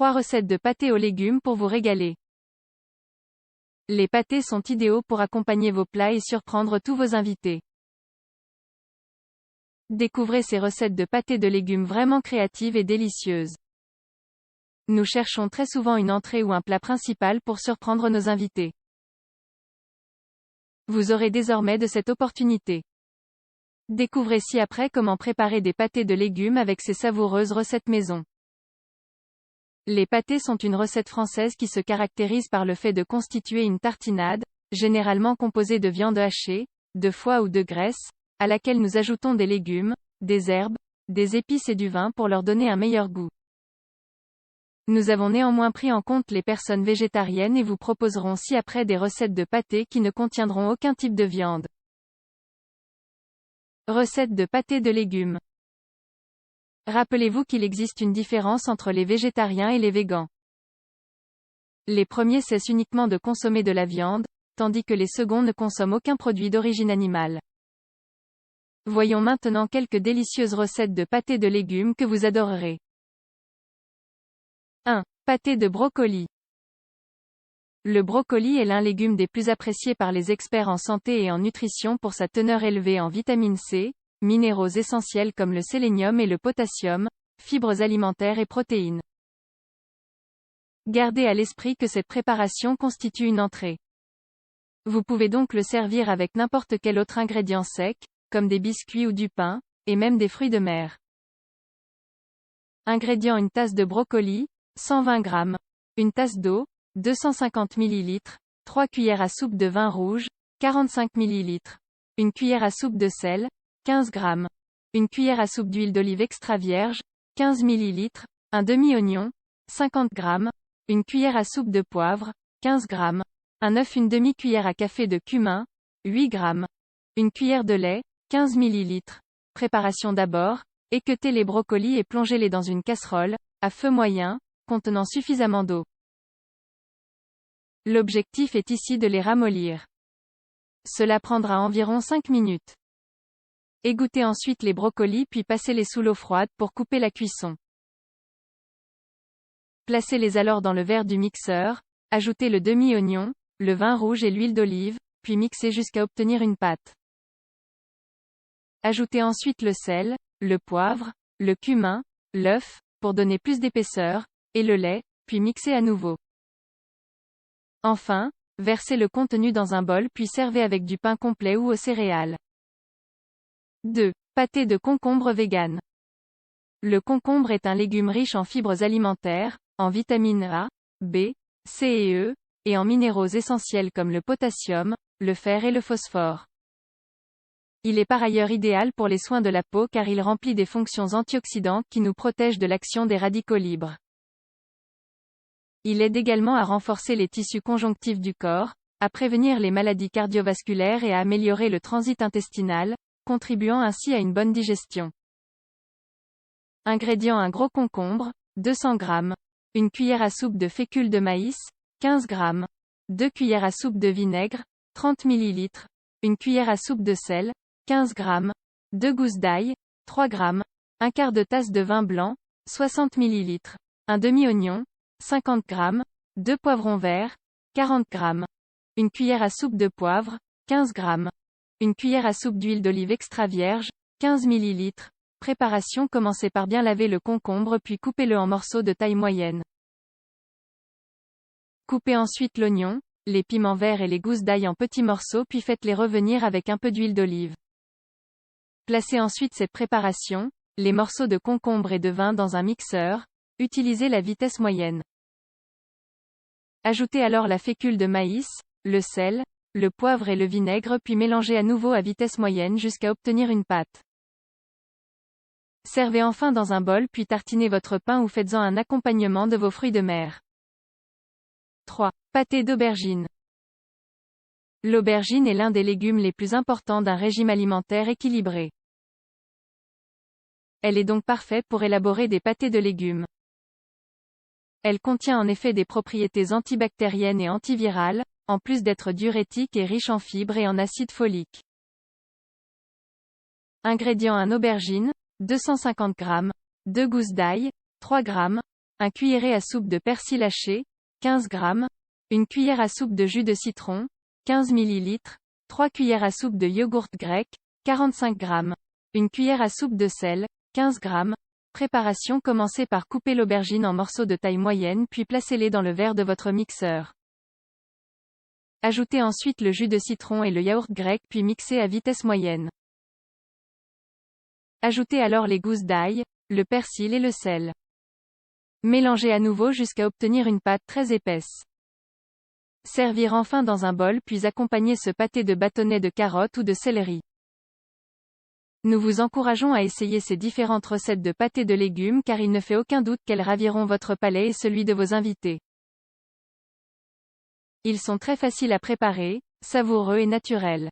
3 recettes de pâtés aux légumes pour vous régaler. Les pâtés sont idéaux pour accompagner vos plats et surprendre tous vos invités. Découvrez ces recettes de pâtés de légumes vraiment créatives et délicieuses. Nous cherchons très souvent une entrée ou un plat principal pour surprendre nos invités. Vous aurez désormais de cette opportunité. Découvrez ci-après comment préparer des pâtés de légumes avec ces savoureuses recettes maison. Les pâtés sont une recette française qui se caractérise par le fait de constituer une tartinade, généralement composée de viande hachée, de foie ou de graisse, à laquelle nous ajoutons des légumes, des herbes, des épices et du vin pour leur donner un meilleur goût. Nous avons néanmoins pris en compte les personnes végétariennes et vous proposerons ci-après des recettes de pâtés qui ne contiendront aucun type de viande. Recette de pâtés de légumes. Rappelez-vous qu'il existe une différence entre les végétariens et les végans. Les premiers cessent uniquement de consommer de la viande, tandis que les seconds ne consomment aucun produit d'origine animale. Voyons maintenant quelques délicieuses recettes de pâtés de légumes que vous adorerez. 1. Pâté de brocoli. Le brocoli est l'un légume des plus appréciés par les experts en santé et en nutrition pour sa teneur élevée en vitamine C, minéraux essentiels comme le sélénium et le potassium, fibres alimentaires et protéines. Gardez à l'esprit que cette préparation constitue une entrée. Vous pouvez donc le servir avec n'importe quel autre ingrédient sec, comme des biscuits ou du pain, et même des fruits de mer. Ingrédients: une tasse de brocoli, 120 g, une tasse d'eau, 250 ml, 3 cuillères à soupe de vin rouge, 45 ml, une cuillère à soupe de sel, 15 g, une cuillère à soupe d'huile d'olive extra vierge, 15 ml, un demi-oignon, 50 g, une cuillère à soupe de poivre, 15 g, un œuf, une demi-cuillère à café de cumin, 8 g, une cuillère de lait, 15 ml. Préparation: d'abord, équeutez les brocolis et plongez-les dans une casserole, à feu moyen, contenant suffisamment d'eau. L'objectif est ici de les ramollir. Cela prendra environ 5 minutes. Égouttez ensuite les brocolis puis passez-les sous l'eau froide pour couper la cuisson. Placez-les alors dans le verre du mixeur, ajoutez le demi-oignon, le vin rouge et l'huile d'olive, puis mixez jusqu'à obtenir une pâte. Ajoutez ensuite le sel, le poivre, le cumin, l'œuf, pour donner plus d'épaisseur, et le lait, puis mixez à nouveau. Enfin, versez le contenu dans un bol puis servez avec du pain complet ou aux céréales. 2. Pâté de concombre vegan. Le concombre est un légume riche en fibres alimentaires, en vitamines A, B, C et E, et en minéraux essentiels comme le potassium, le fer et le phosphore. Il est par ailleurs idéal pour les soins de la peau car il remplit des fonctions antioxydantes qui nous protègent de l'action des radicaux libres. Il aide également à renforcer les tissus conjonctifs du corps, à prévenir les maladies cardiovasculaires et à améliorer le transit intestinal, contribuant ainsi à une bonne digestion. Ingrédients: un gros concombre, 200 g, une cuillère à soupe de fécule de maïs, 15 g, 2 cuillères à soupe de vinaigre, 30 ml, une cuillère à soupe de sel, 15 g, 2 gousses d'ail, 3 g, un quart de tasse de vin blanc, 60 ml, un demi-oignon, 50 g, 2 poivrons verts, 40 g, une cuillère à soupe de poivre, 15 g, une cuillère à soupe d'huile d'olive extra vierge, 15 ml. Préparation: commencez par bien laver le concombre puis coupez-le en morceaux de taille moyenne. Coupez ensuite l'oignon, les piments verts et les gousses d'ail en petits morceaux puis faites-les revenir avec un peu d'huile d'olive. Placez ensuite cette préparation, les morceaux de concombre et de vin dans un mixeur, utilisez la vitesse moyenne. Ajoutez alors la fécule de maïs, le sel, le poivre et le vinaigre puis mélangez à nouveau à vitesse moyenne jusqu'à obtenir une pâte. Servez enfin dans un bol puis tartinez votre pain ou faites-en un accompagnement de vos fruits de mer. 3. Pâté d'aubergine. L'aubergine est l'un des légumes les plus importants d'un régime alimentaire équilibré. Elle est donc parfaite pour élaborer des pâtés de légumes. Elle contient en effet des propriétés antibactériennes et antivirales, en plus d'être diurétique et riche en fibres et en acide folique. Ingrédients: un aubergine, 250 g, 2 gousses d'ail, 3 g, 1 cuillerée à soupe de persil haché, 15 g, 1 cuillère à soupe de jus de citron, 15 ml, 3 cuillères à soupe de yogourt grec, 45 g, 1 cuillère à soupe de sel, 15 g. Préparation: commencez par couper l'aubergine en morceaux de taille moyenne puis placez-les dans le verre de votre mixeur. Ajoutez ensuite le jus de citron et le yaourt grec puis mixez à vitesse moyenne. Ajoutez alors les gousses d'ail, le persil et le sel. Mélangez à nouveau jusqu'à obtenir une pâte très épaisse. Servir enfin dans un bol puis accompagner ce pâté de bâtonnets de carottes ou de céleri. Nous vous encourageons à essayer ces différentes recettes de pâté de légumes car il ne fait aucun doute qu'elles raviront votre palais et celui de vos invités. Ils sont très faciles à préparer, savoureux et naturels.